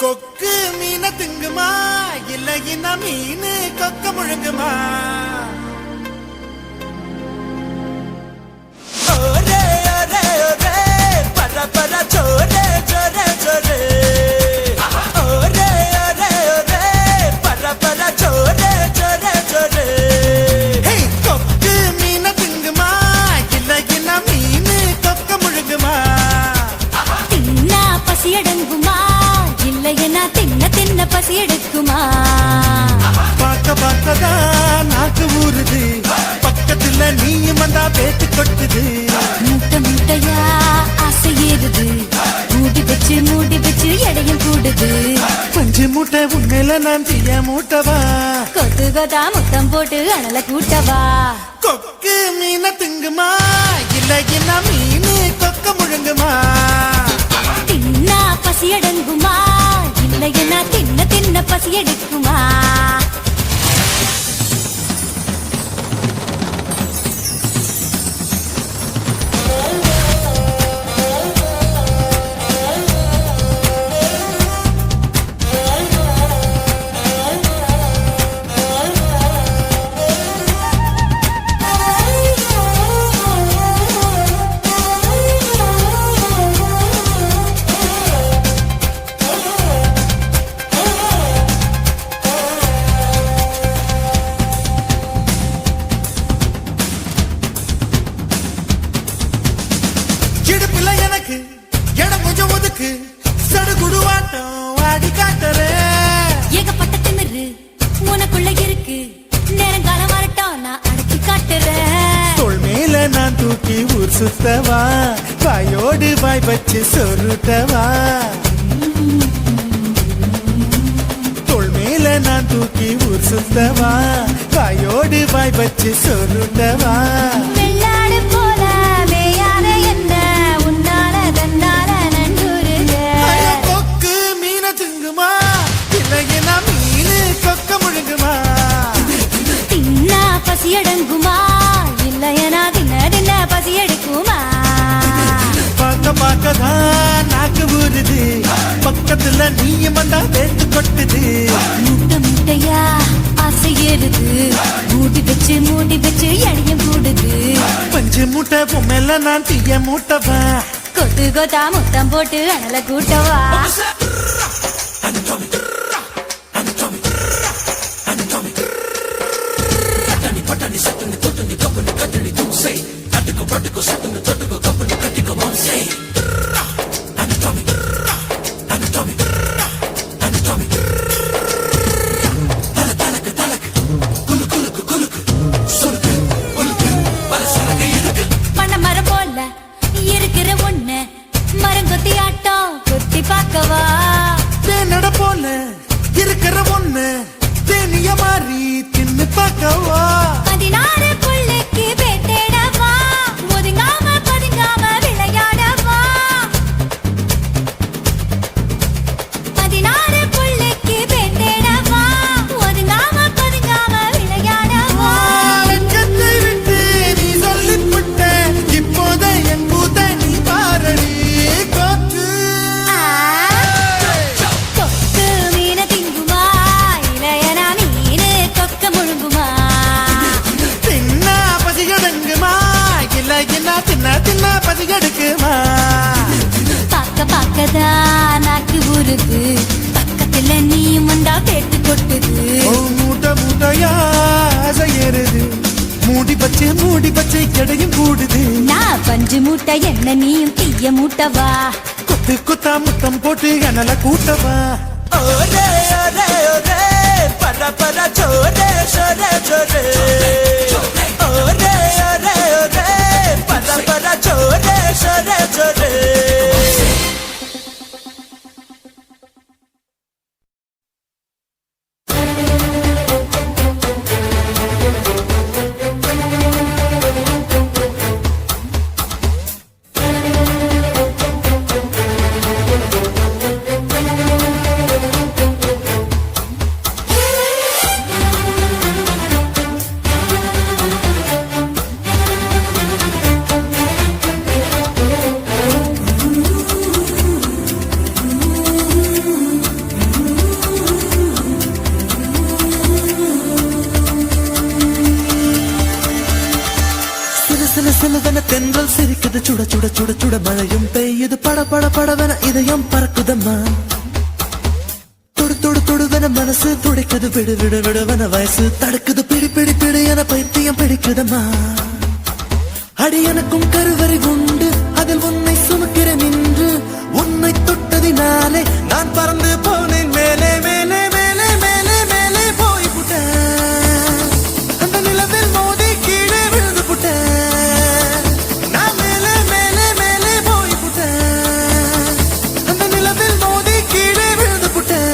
கொக்கு மீன திங்குமா இல்லைன்னா மீன் கொக்க முழுங்குமா? ஒரே ஒரே ஒரே பர பர சோரே சோரே சோரே ஒரே ஒரே ஒரே பர பர சோரே சோரே சோரே. கொக்கு மீன திங்குமா இல்லைன்னா மீன் கொக்க முழுங்குமா? தின்னா பசி அடங்குமா இல்லையனா தின்ன தின்ன பசி எடுக்குமா? பார்க்க பார்க்கதான் நாக்கு ஊறுது, பக்கத்துல நீயும் வந்தா பேத்து கொட்டுது. மூட்டை மூட்டையா ஆசை ஏறுது, மூடி வச்சு எடையும் கூடுது. பஞ்சு மூட்டை உண்மையில நான் தீய மூட்டவா? கொத்து கொதா முத்தம் போட்டு அனல கூட்டவா? கொக்கு மீன திங்குமா இல்லைன்னா மீன் கொக்க முழுங்குமா? தின்னா பசி அடங்குமா இல்லையனா தின்ன தின்ன பசி எடுக்குமா? இடுப்புல எனக்கு இடம் கொஞ்சம் ஒதுக்கு, சடுகுடுவாட்டம் வாடி காட்டுறேன். ஏகப்பட்ட திமிரு உனக்குள்ள இருக்கு, நேரங்காலம் வரட்டும் நான் அடக்கி காட்டுறேன். தோள் மேல நான் தூக்கி ஊர் சுத்தவா, வாயோடு வாய் வச்சு சொருட்டவா? தோள் மேல நான் தூக்கி ஊர் சுத்தவா, வாயோடு வாய் வச்சு சொருட்டவா? வெள்ளாடு போல மேயாத என்ன உன்னால தன்னால நன்றுருக. கொக்கு மீன திங்குமா இல்லைன்னா மீன் கொக்க முழுங்குமா? தின்னா பசி அடங்குமா இல்லையனா தின்ன தின்ன பசி எடுக்குமா? பார்க்க பார்க்கதான் நாக்கு ஊறுது, பக்கத்துல நீயும் வந்தா பேத்து கொட்டுது. மூட்டை மூட்டையா ஆசை ஏறுது, மூடி வச்சு எடையும் கூடுது. பஞ்சு மூட்டை பொம்மையில நான் தீய மூட்டவா? கொத்து கொத்தா முத்தம் போட்டு அனல கூட்டவா? பணமரம் போல இருக்கிற ஒண்ணு மரங்கொத்தி ஆட்டம் கொத்தி பார்க்கவா? தேனட போல இருக்கிற ஒண்ணு தேனிய மாறி தின்னு பார்க்கவா? 16 புள்ளைக்கு பேட்டேடவா, ஒதுங்காம பதுங்காம விளையாடவா? 16 புள்ளைக்கு பேட்டேடவா, ஒதுங்காம பதுங்காம விளையாடவா? லட்சத்தை விட்டு நீ சொல்லிவிட்ட, இப்போத என் பூத நீ பாரடி. கொக்கு கொக்கு மீன திங்குமா இளையனா மீனு கொக்க முழுங்குமா? தின்னா பசியடங்குமா இல்லைன்னா தின்ன தின்ன பசியெடுக்குமா? பார்க்க பார்க்கதான் நாக்கு ஊறுது, பக்கத்துல நீயும் வந்தா கேட்டு கொட்டுது. மூட்டை மூட்டையா ஆசை ஏறுது, மூடி வச்சு எடையும் கூடுது. நான் பஞ்சு மூட்டை என்ன நீயும் தீய மூட்டவா? கொத்து கொத்தா முத்தம் போட்டு அனல கூட்டவா? ஒரே ஒரே ஒரே பர பர சோரே சோரே சோரே ஒரே ஒரே ஒரே பர பர சோரே சோரே சோரே. சிரிக்குது சுட சுட சுட சுட மழையும் பெய்யுது பட பட படவன இதயம் பறக்குதம்மா தொடு தொடு தொடுவன மனசு துடைக்குது விடு விடு விடுவன வயசு தடுக்குது பிடி பிடி பிடி என பைத்தியம் பிடிக்குதம்மா அடி எனக்கும் கருவறை உண்டு அதில் உன்னை சுமக்கிறேன் என்று உன்னை தொட்டதினாலே நான் பறந்து போனேன் மேலே மேலே மேலே மேலே மேலே போய் புட்டேன் அந்த நிலவில் மோதி கீழே விழுந்து புட்டேன் நான் மேலே மேலே மேலே போய் புட்டேன் அந்த நிலவில் மோதி கீழே விழுந்து புட்டேன்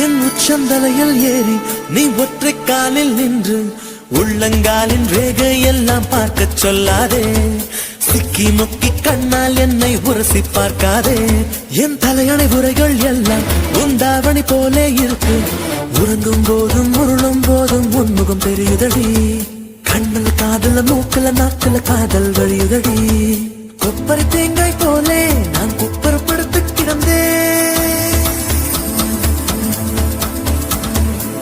என் உச்சந்தலையில் ஏறி நீ ஒற்றை காலில் நின்று உள்ளங்காலின் ரேகை எல்லாம் பார்க்க சொல்லாதே சிக்கி முக்கி கண்ணால் என்னை உரசி பார்க்காதே என் தலையணை உரைகள் எல்லாம் உந்தாவணி போலே இருக்கு உறங்கும் போதும் உருளும் போதும் உன்முகம் தெரியுதடி கண்ணல் காதல மூக்கல நாக்கல காதல் வழியுதடி கொப்பரை தேங்காய் போலே நான் குப்பரப்படுத்து கிடந்தேன்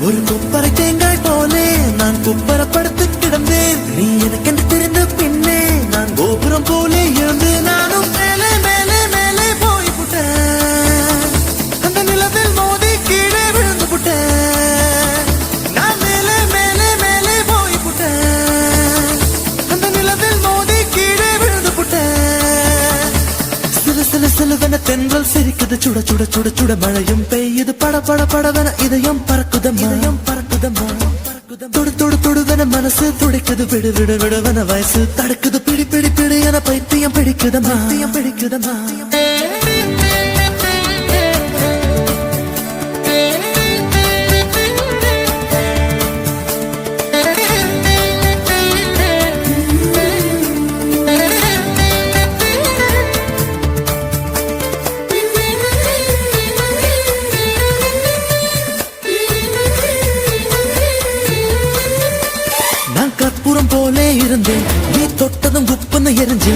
ஒரு கொப்பரை தேங்காய் போலே நான் குப்பரப்படுத்து கிடந்தேன் நீ எனக்கென்று தெரிந்த பின்னே நான் கோபுரம் போலே இருந்து நானும் மேலே மேலே மேலே போய் புட்டேன் அந்த நிலவில் மோதி கீழே விழுந்து புட்டேன் நான் மேலே மேலே மேலே போய் புட்டேன் அந்த நிலவில் மோதி கீழே விழுந்து புட்டேன் சிலு சிலு சிலுவென தென்றல் சிரிக்குது சுட சுட சுட சுட மழையும் பெய்யுது பட பட படவன இதயம் பறக்குதம்மா தொடு தொடு தொடுவன மனசு துடைக்குது விடு விடு விடுவன வயசு தடுக்குது பிடி பிடி பிடி என பைத்தியம் பிடிக்குதம்மா பிடிக்குதம்மா கற்பூரம் போலே இருந்தேன் நீ தொட்டதும் உப்புன்னு எரிஞ்சு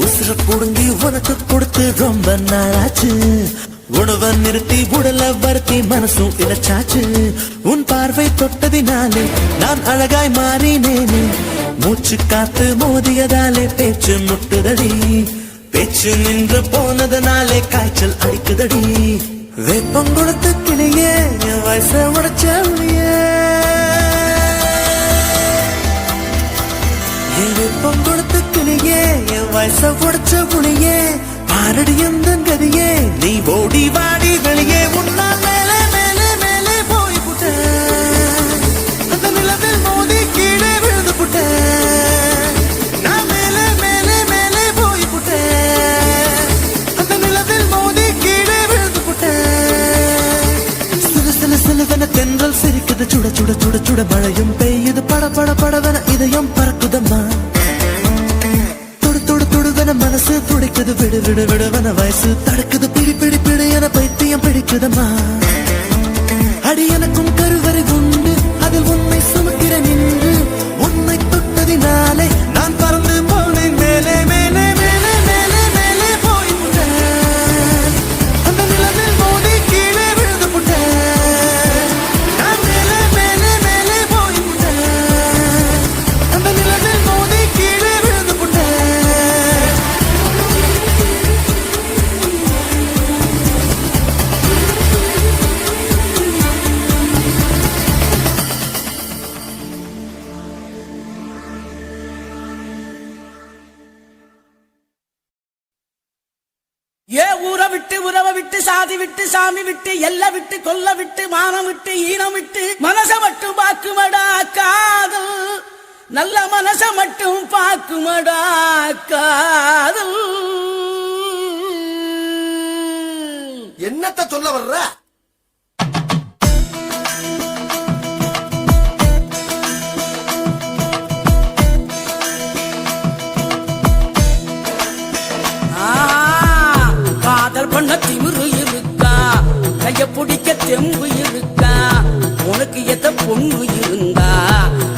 உசுர புடுங்கி உனக்கு கொடுத்து ரொம்ப நாளாச்சு உணவை நிறுத்தி உடல வருத்தி மனசும் இழைச்சாச்சு உன் பார்வை தொட்டதினாலே நான் அழகாய் மாறினேனே மூச்சு காத்து மோதியதாலே பேச்சு முட்டுதடி பேச்சு நின்று போனதனாலே காய்ச்சல் அடிக்குதடி வெப்பம் கொடுத்த கிளியே என் வயசை உடைச்ச ஒளியே வெப்பம் கொடுத்த கிளியே என் வயச உடைச்ச புளியே பாரடி எந்த கதியே நீ ஓடி வாடி வெளியே உன்னால் மேலே மேலே மேலே போய் புட்டேன் அந்த நிலவில் மோதி கீழே விழுந்து புட்டேன் நான் மேலே மேலே மேலே போய் புட்டேன் அந்த நிலவில் மோதி கீழே விழுந்து புட்டேன் சிலு சிலு சிலுவென தென்றல் சிரிக்குது சுட சுட சுட சுட மழையும் பெய்யுது பட பட படவன இதயம் பறக்குதம்மா தொடு தொடு தொடுவன மனசு துடைக்குது விடு விடு விடுவன வயசு தடுக்குது பிடி பிடி பிடி என பைத்தியம் பிடிக்குதம்மா அடி எனக்கும் கருவறை உண்டு அதில் உன்னை சுமக்கிறேன் என்று உன்னை தொட்டதினாலே நான் பறந்து போனேன் மேலே மேலே மேலே மேலே மேலே போய் புட்டேன் அந்த நிலவில் மோதி கீழே விழுந்து புட்டேன் நான் மேலே மேலே மேலே போய் புட்டேன் அந்த நிலவில் மோதி கீழே விழுந்து புட்டேன் ஏ ஊரை விட்டு உறவை விட்டு சாதி விட்டு சாமி விட்டு எல்லை விட்டு கொல்ல விட்டு மானம் விட்டு ஈனம் விட்டு மனச மட்டும் பாக்குமடா காதல் நல்ல மனச மட்டும் பாக்குமடா காதல். என்னத்த சொல்ல வர்ற?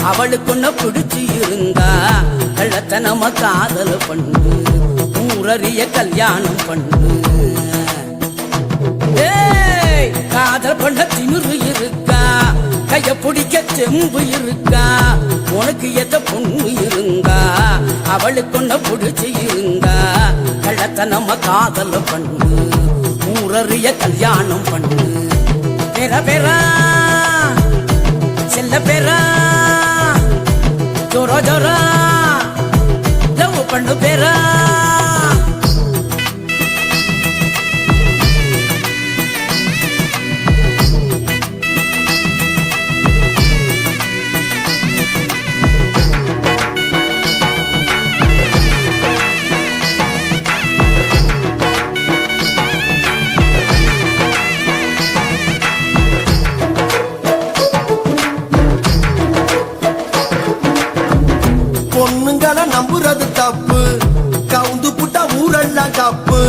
அவளுக்கு ஒன்ன பிடிச்சு இருந்தா கள்ளத்தனம காதல் பண்ணு ஊரறிய கல்யாணம் பண்ணு ஏய் காதல் பண்ண திமிரு இருக்கா கைய பிடிக்க செம்பு இருக்கா உனக்கு எத்த பொண்ணு இருந்தா அவளுக்கு ஒன்ன பிடிச்சு இருந்தா கள்ளத்தனம காதல் பண்ணு ஊரறிய கல்யாணம் பண்ணு பேரா பேரா செல்ல பேரா ஜோரா ஜோரா லவ் பண்ணு பேரா பொண்ணுங்களை நம்புறது தப்பு கவுந்து புட்டா ஊரெல்லாம் தப்பு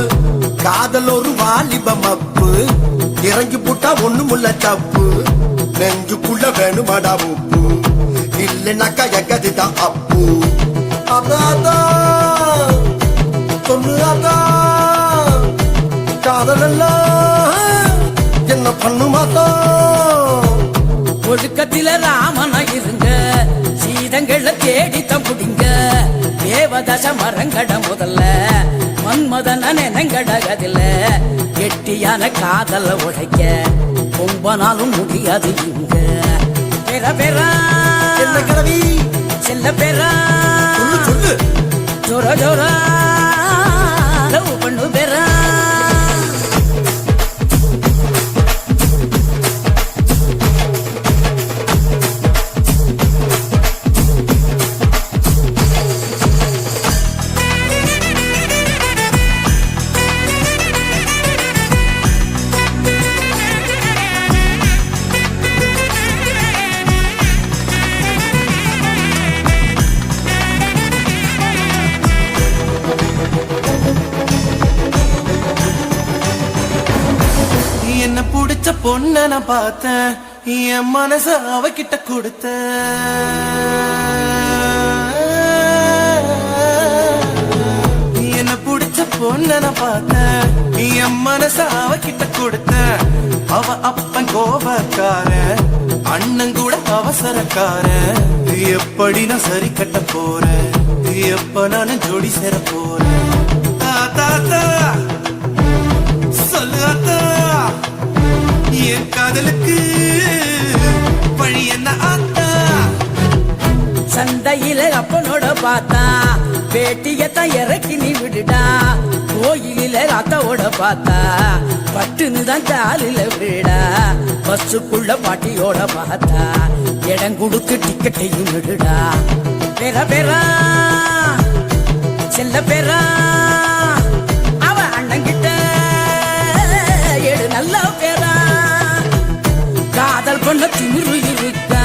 காதல் ஒரு வாலிபம் அப்பு இறங்கி புட்டா ஒண்ணுமுள்ள தப்பு நெஞ்சுக்குள்ள வேணுமாடா உப்பு இல்லைனாக்கா எங்கதுதான் அப்பு அதான் சொல்லு அதான் காதல் எல்லாம் என்ன பண்ணுமாதான் ஒழுக்கத்தில ராமனா இருங்க சீதங்கள தேடித்தான் புடிங்க தேவதச மரங்கட முதல்ல மன்மதன நினைங்கடகதில்ல கெட்டியான காதல உடைக்க ரொம்ப நாளும் முடியாது இங்க பெற பெறா என்ன கிழவி செல்ல பெறா சொல்லு சொல்லு ஜோரா ஜோரா லவ் பண்ணு பெறா என்ன பிடிச்ச பொண்ண நான் பார்த்தேன் என் மனச அவகிட்ட கொடுத்த என்ன பிடிச்ச பொண்ண நான் பார்த்தேன் என் மனச அவகிட்ட கொடுத்த அவ அப்பன் கோபக்கார அண்ணன் கூட அவசரக்கார எப்படி நான் சரி கட்ட போறேன் எப்ப நான் ஜோடி சேர போறேன் தாத்தா சொல்லு அத்தா என் காதலுக்கு வழி என்ன ஆத்தா சந்தையில அப்பனோட பார்த்தா பேட்டியத்தான் இறக்கி நீ விடுடா கோயிலில அத்தாவோட பார்த்தா பட்டுன்னு தான் காலில விடா பஸ்ஸுக்குள்ள பாட்டியோட பார்த்தா இடம் கொடுத்து டிக்கெட்டையும் விடுடா பெற பெறா செல்ல பெறா அவ அண்ணங்கிட்ட ஏடு நல்ல பேரா காதல் பண்ண திமிரு இருக்கா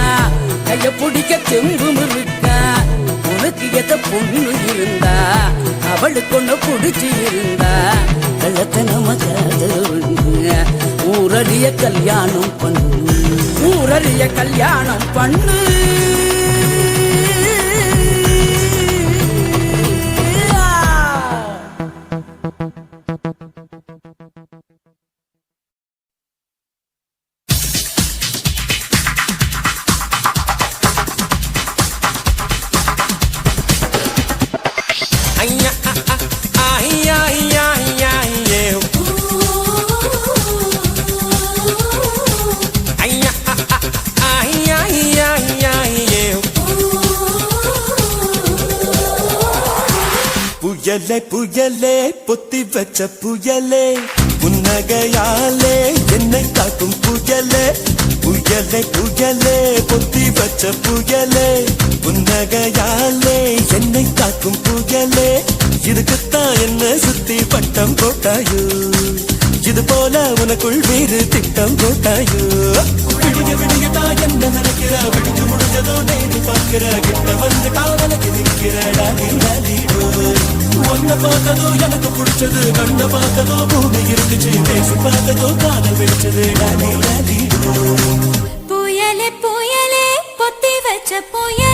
கைய பிடிக்க தெம்பும் இருக்கா உனக்கு எத்த பொண்ணு இருந்தா அவளுக்கு ஒண்ணு பிடிச்சி இருந்தா கள்ளத்தனம காதல் ஊரறிய கல்யாணம் பண்ணு ஊரறிய கல்யாணம் பண்ணு புயலே புயலே பொத்தி வச்ச புயலே புன்னகையாலே என்னை காக்கும் புயலே புயலே புயலே பொத்தி வச்ச புயலே புன்னகையாலே என்னை காக்கும் புயலே இதுக்குத்தான் என்ன சுத்தி பட்டம் போட்டாயோ இது போல உனக்குள் வேறு திட்டம் போட்டாயோ விடிய விடியதான் என்ன நினைக்கிற விடிஞ்சு முடிஞ்சதோ நேரு பார்க்கிற கிட்ட வந்து காவலுக்கு நிற்கிற ஒன்ன பார்த்ததோ எனக்கு பிடிச்சது கண்ண பார்த்ததோ பூமி இருந்துச்சு பேசி பார்த்ததோ காதல் வெடிச்சது புயலே புயலே பொத்தி வச்ச புயலே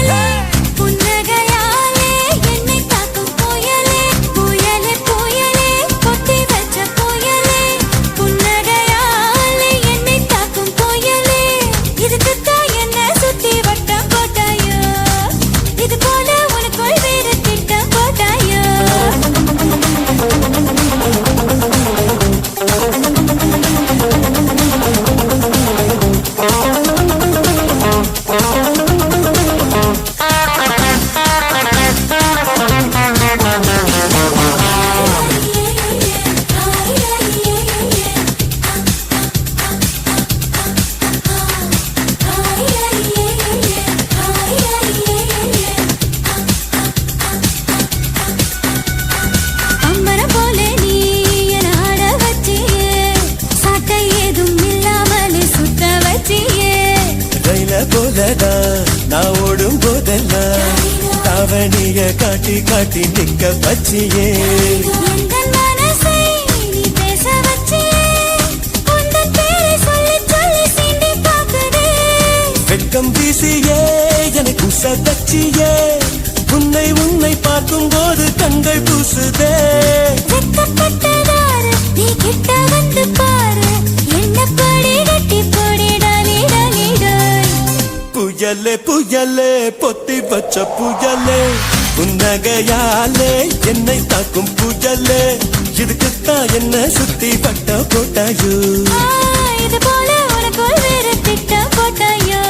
உன்னதான் நான் ஓடும் போதெல்லாம் தாவணிய காட்டி காட்டி நிக்க வச்சியே எந்தன் மனசை நீ பேச வச்சியே உந்தன் பேரை சொல்லி சொல்லி சீண்டி பார்க்குதே வெட்கம் வீசியே எனக்கு உசதச்சியே உன்னை உன்னை பார்க்கும் போது கண்கள் பூசுதே வெட்கப்பட்டதாரு நீ கிட்ட வந்து பாரு என்ன படி கட்டி போடி டாலி டாலி டாய் புயலே புயலே பொத்தி வச்ச புயலே புன்னகையாலே என்னை தாக்கும் புயலே இதுக்குத்தான் என்ன சுத்தி பட்ட போட்டாயோ இது போல உனக்குள் வேறு திட்டம் போட்டாயோ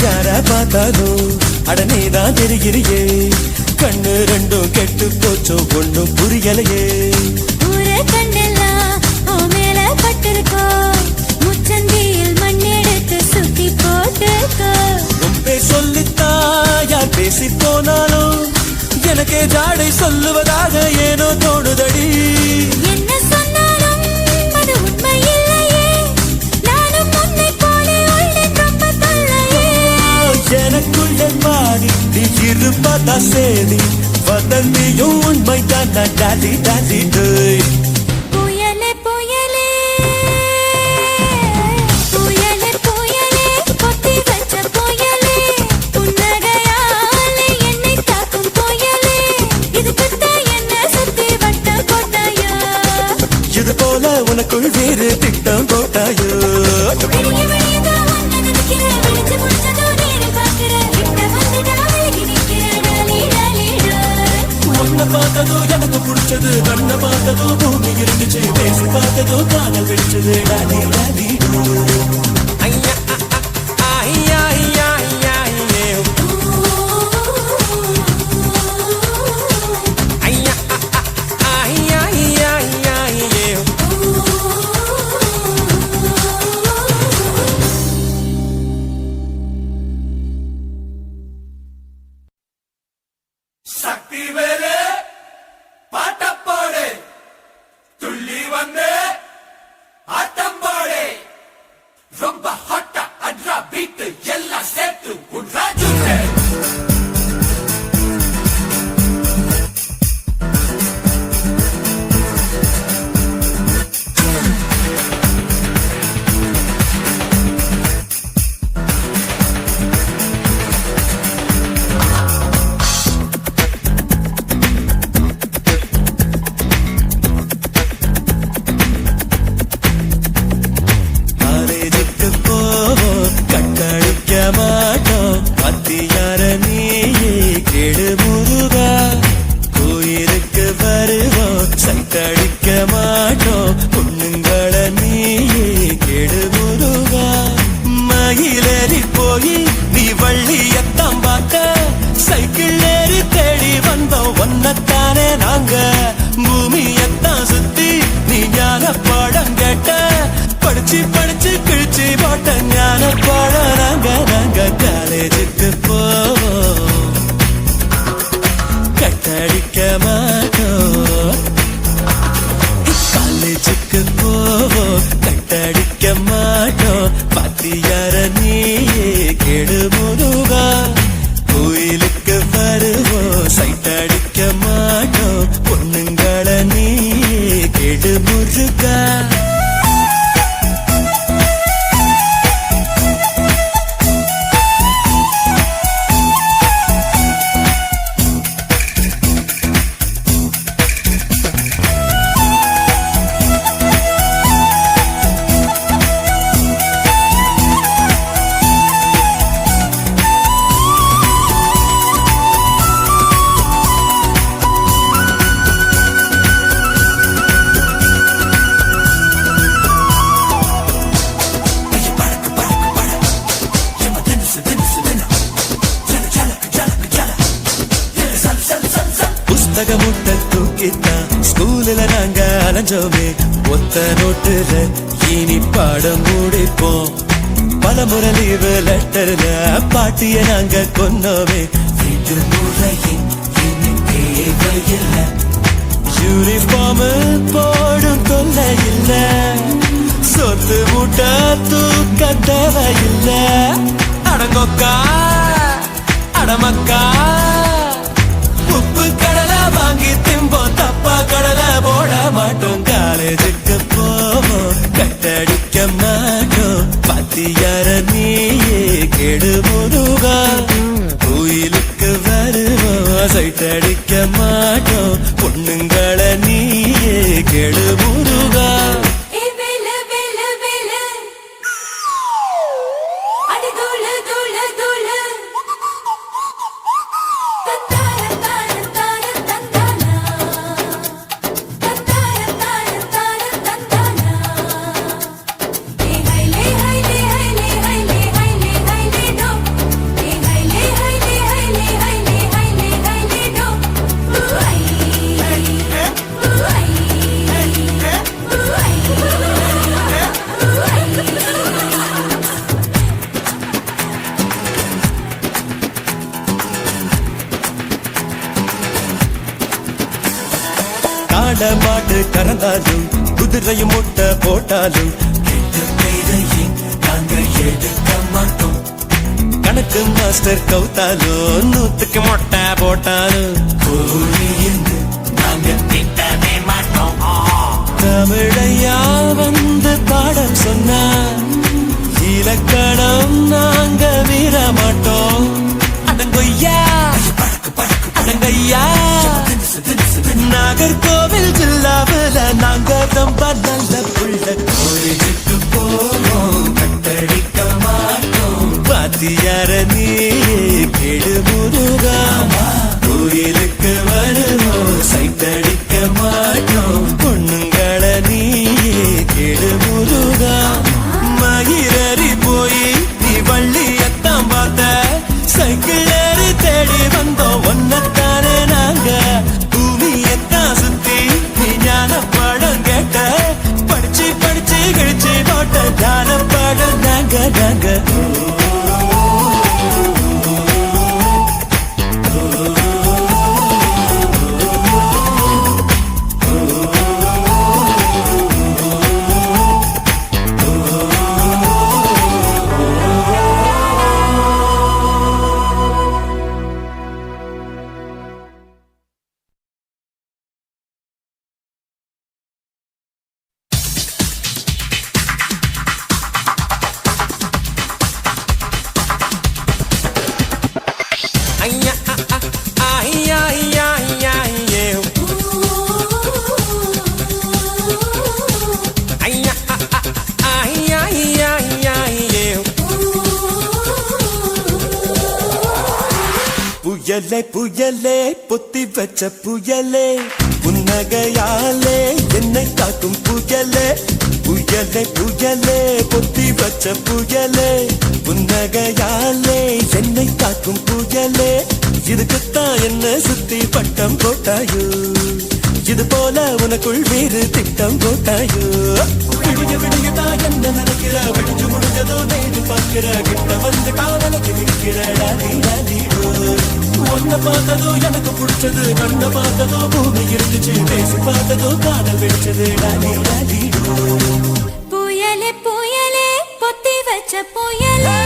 யாரா பார்த்தாலும் அடனேதான் தெரிகிறியே கண்ணு ரெண்டும் கெட்டு போச்சோ ஒண்ணும் புரியலையே ஊர கண்ணெல்லாம் உன் மேல பட்டிருக்கோ முச்சந்தியில் மண்ணெடுத்து சுத்தி போட்டுக்கோ உன்பே சொல்லித்தான் யார் பேசி போனாலும் எனக்கே ஜாடை சொல்லுவதாக ஏனோ தோணுதடி என்ன சொன்னாலும் அது உண்மை இல்லையே நானும் உன்னை போல உள்ளேன் ரொம்ப தொல்லையே எனக்குள்ளே மாறி நீ இருப்பதா சேதி வதந்தியும் உண்மை தான் டாடி டாடி டேய் புயலே புயலே புயலே புயலே கொத்தி வச்ச புயலே புன்னகையாலே என்னை தாக்கும் புயலே இதுக்குத்தான் என்ன சுத்தி வட்டம் போட்டாயோ இது போல உனக்குள் வேறு திட்டம் போட்டாயோ விடிய விடியதான் உன்னை நினைக்கிறேன் விழிச்சு முடிச்சதோ நேரில் பார்க்கிறேன் கிட்ட வந்துட்டா விலகி நிற்கிறேன் டாலி டாலி டாய் உன்னை பார்த்ததோ எனக்கு பிடிச்சது கண்ணை பார்த்ததோ பூமி இருந்துச்சு பேசி பார்த்ததோ காதல் வெடிச்சது டாடி டாடி ஐயா ஐயா ஐயா ஐயா ஐயா ஐயா ஐயா ஐயா சக்தி வேலே பாட்டப்பாடு துள்ளி வந்து ஆட்டம் பாடு ரொம்ப ஹாட்டா அட்ரா பீட்டு எல்லாம் சேர்த்து உன் ராஜு காலேஜுக்கு போவோம் கட்டடிக்க மாட்டோம் அத்தியார நீயே கேடு முருகா கோயிலுக்கு வருவோம் சைட்டடிக்க மாட்டோம் பொண்ணுங்கள நீயே கேடு முருகா மயிலேறி போய் நீ வள்ளியத்தான் பார்க்க சைக்கிள் ஏறி தேடி வந்தோம் ஒன்னத்தானே நாங்க பூமியத்தான் சுத்தி நீ ஞான பாடம் கேட்ட படிச்சு படிச்சு கிழிச்சு போட்ட ஞான பாடம் நாங்க காலேஜுக்கு போவோம் கட்டடிக்க மாட்டோம் காலேஜுக்கு போவோம் கட்டடிக்க மாட்டோம் பாத்தியார நீயே கெடு முருகா கோயிலுக்கு வருவோம் சைட்டடிக்க மாட்டோம் பொண்ணுங்க புத்தக முட்டை தூக்கித்தான் ஸ்கூல்ல நாங்க அலைஞ்சோமே ஒத்த நோட்டுல இனி பாடம் முடிப்போம் பல முறை லீவு லெட்டர்ல பாட்டிய நாங்க கொன்னோமே வீட்டு முறையின் இனி தேவையில்லை யூனிஃபார்ம் போடும் தொல்லை இல்ல சொத்து மூட்டை தூக்க தேவையில்லை அடங்கொக்கா அடமக்கா உப்பு கடலை வாங்கி திம்போம் தப்பா கடலை போட மாட்டோம் காலேஜுக்கு போவோம் கட்டடிக்க மாட்டோம் பத்தியார நீயே கெடு முருகா கோயிலுக்கு வருவோம் சைட்டடிக்க மாட்டோம் பொண்ணுங்களை நீயே கெடு முருகா ஏ வேல வேல வேல அடி தூள தூள தூள தத்தார தார தார தந்தானா தத்தார தார தார தந்தானா ஏ ஹைலே ஹைலே ஹைலே ஹைலே ஹைலே ஹைலே டோ ஏ ஹைலே ஹைலே ஹைலே ஹைலே ஹைலே ஹைலே டோ ஊஐ ஊஐ காட மாடு கறந்தாலும் குதிரையும் முட்டை போட்டாலும் கெட்ட பேரையே நாங்க எடுக்க மாட்டோம் கணக்கு மாஸ்டர் கவுத்தாலும் நூத்துக்கு மொட்டை போட்டாலும் கோழி என்று நாங்க திட்டவே மாட்டோம் தமிழையா வந்து பாடம் சொன்னா இலக்கணம் நாங்க மீற மாட்டோம் அடங்கொய்யா அடங்கய்யா நாகர்கோவில் ஜில்லாவில் நாங்க ரொம்ப நல்ல புள்ள கோயிலுக்கு போவோம் கட்டடிக்க மாட்டோம் பாத்தியார நீ கெடு முருகா கோயிலுக்கு வருவோம் சைட்டடிக்க மாட்டோம் பொண்ணுங்களை நீயே கெடு முருகா மயிரறி போய் நீ வள்ளியத்தான் பார்த்த சைக்கிள் ஏறி தேடி வந்தோம் ஒன்னத்தானே நாங்க பூமியத்தான் சுத்தி நீ ஞான படம் கேட்ட படிச்சு படிச்சு கிழிச்சு போட்ட ஞான படம் நாங்க நாங்க புயலே புயலே பொத்தி வச்ச புயலே புன்னகையாலே என்னை காக்கும் புயலே புயலே புயலே பொத்தி வச்ச புயலே புன்னகையாலே என்னை காக்கும் புயலே இதுக்குத்தான் என்ன சுத்தி பட்டம் போட்டாயோ இது போல உனக்குள் வேறு திட்டம் போட்டாயோ விடிய விடியதான் என்ன நினைக்கிற விடிஞ்சு முடிஞ்சதோ நேரு பார்க்கிற கிட்ட வந்து காதலுக்கு நிற்கிற ஒன்ன பார்த்ததோ எனக்கு பிடிச்சது கண்ண பார்த்ததோ பூமி இருந்துச்சு பேசி பார்த்ததோ காதல் வெடிச்சது புயலே புயலே பொத்தி வச்ச புயலே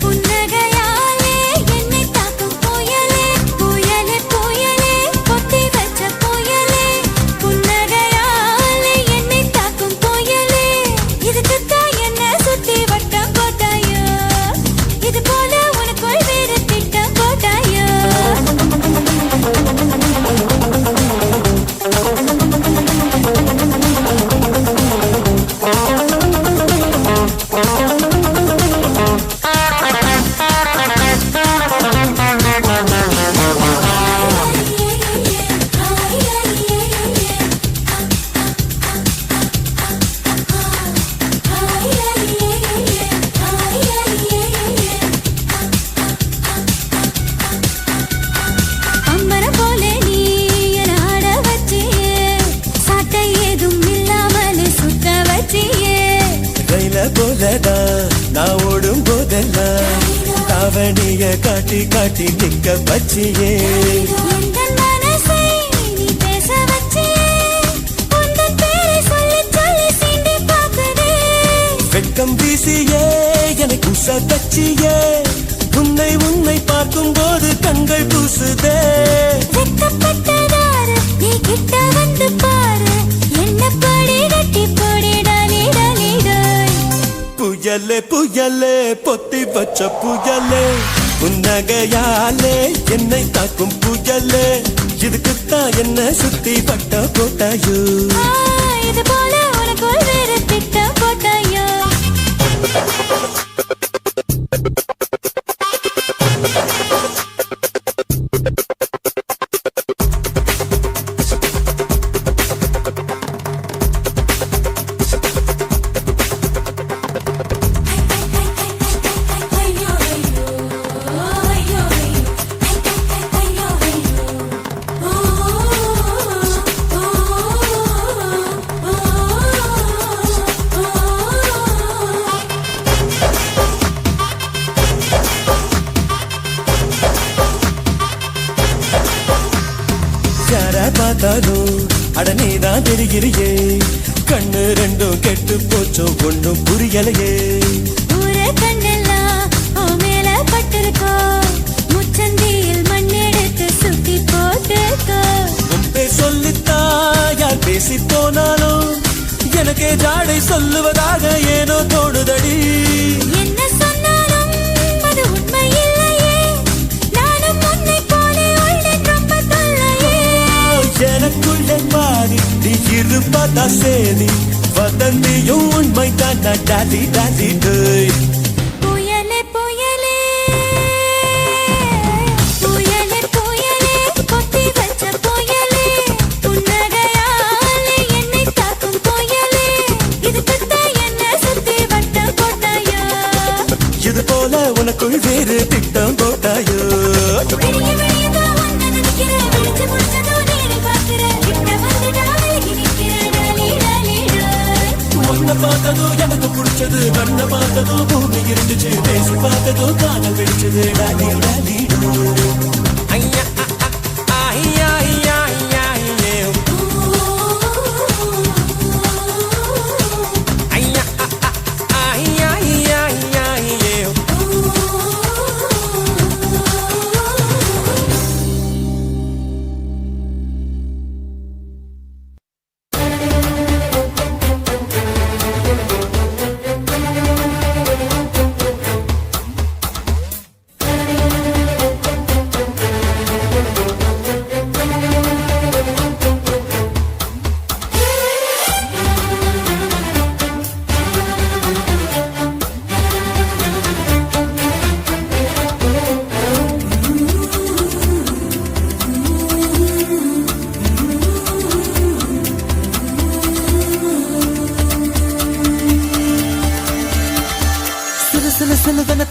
புன்னகையாலே என்னை தாக்கும் புயலே புயலே புயலே பொத்தி வச்ச புயலே புன்னகையாலே என்னை தாக்கும் புயலே இதுக்குத்தான் என்ன சுத்தி வட்டம் போட்டாயோ இது போல உனக்குள் வேறு திட்டம் போட்டாயோ உள்ளதான் நான் ஓடும் போதெல்லாம் தாவணிய காட்டி காட்டி நிக்க பச்சியே எந்தன் மனசை நீ பேச வச்சியே உந்தன் பேரை சொல்லி சொல்லி சீண்டி பார்க்குதே வெட்கம் வீசியே எனக்கு உச தச்சியே உன்னை உன்னை பார்க்கும் போது கண்கள் பூசுதே வெட்கப்பட்டதாரு நீ கிட்ட வந்து பாரு என்ன படி கட்டி போடிடா நீடா நீடாய் புயலே புயலே பொத்தி வச்ச புயலே புன்னகையாலே என்னை தாக்கும் புயலே இதுக்குத்தான் என்ன சுத்தி பட்ட போட்டாயோ இது போல உனக்குள் வேறு திட்டம் போட்டாயோ யார பார்த்தாலும் அடனேதான் தெரிகிறியே கண்ணு ரெண்டும் கெட்டு போச்சோ ஒன்னும் புரியலையே ஊர கண்ணெல்லாம் உன் மேல பட்டிருக்கோ முச்சந்தியில் மண்ணெடுத்து சுத்தி போட்டுக்கோ உன் பேர் சொல்லித்தான் யார் பேசி போனாலும் எனக்கே ஜாடை சொல்லுவதாக ஏனோ தோணுதடி என்ன சொன்னாலும் அது உண்மை இல்லையே நானும் உன்னை போலே உள்ளேன் ரொம்ப தொல்லையே எனக்குள்ளே மாறி நீ இருப்பதா சேரி வதந்தியும் உண்மை தான் டாடி டாடி டேய் புயலே புயலே புயலே புயலே பொத்தி வச்ச புயலே புன்னகையாலே என்னை தாக்கும் புயலே இதுக்குத்தான் என்ன சுத்தி வட்டம் போட்டாயோ இது போல உனக்குள் வேறு திட்டம் போட்டாயோ விடிய விடியதோ உன்னை நினைக்கிறேன் விழிச்சு முடிச்சதோ நேரை பார்க்கிறேன் கிட்ட வந்துட்டா விலகி நிற்கிறேன் டாலி டாலி டாய் உன்னை பார்த்ததோ எனக்கு பிடிச்சது கண்ணை பார்த்ததோ பூமி இருந்துச்சு பேசி பார்த்ததோ காதல் வெடிச்சது டாடி டாடி ஐயா ஐயா ஐயா ஐயா ஐயா ஐயா ஐயா ஐயா சில சில சிலதன